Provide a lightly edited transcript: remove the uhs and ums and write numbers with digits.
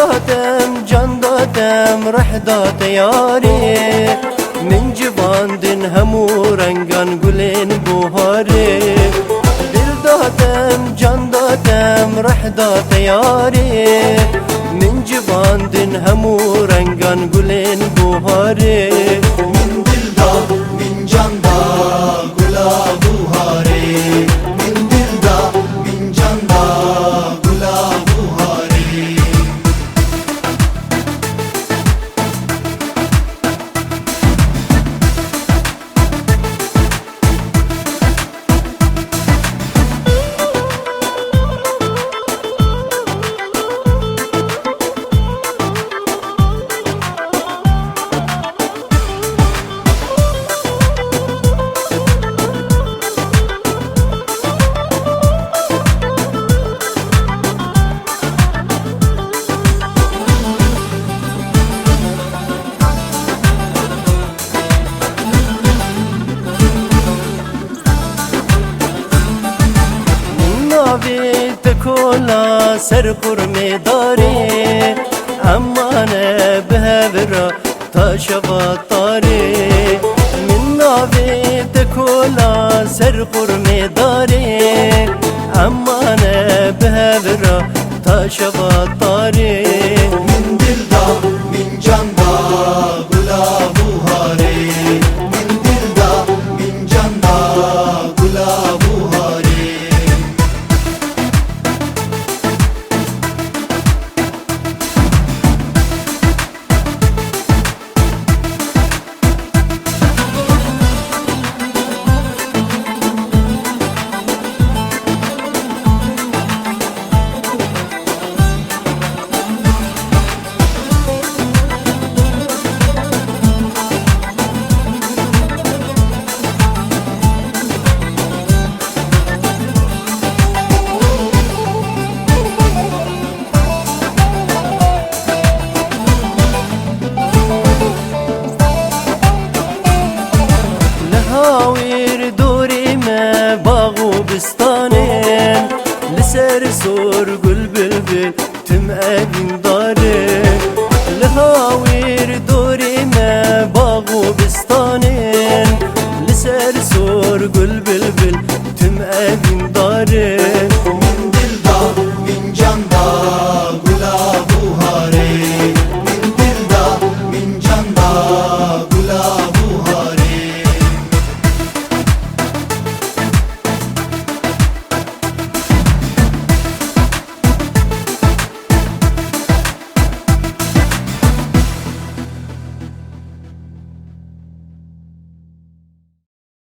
دادم جان دادم ره داد یاری من جواندن همو رنگان گلین بوهاری دل دادم جان دادم ره داد یاری من جواندن همو رنگان گلین بوهاری من دل دا من جان دا گلا بوهاری من دل دا من جان دا گلا بوهاری ناویت کولا سر قرمی داری اما نه بهورا تا شبا تاری من ناویت کولا سر قرمی داری اما نه بهورا تا شبا تاری من دل دا من جان دا گلا بوهاری من دل دا من جان دا گلا بوهاری هاویر دوری ما باغ و بستانین لسر سور گل بلبل تم اوین داره لهاویر دوری ما باغ و بستانین لسر سور گل بلبل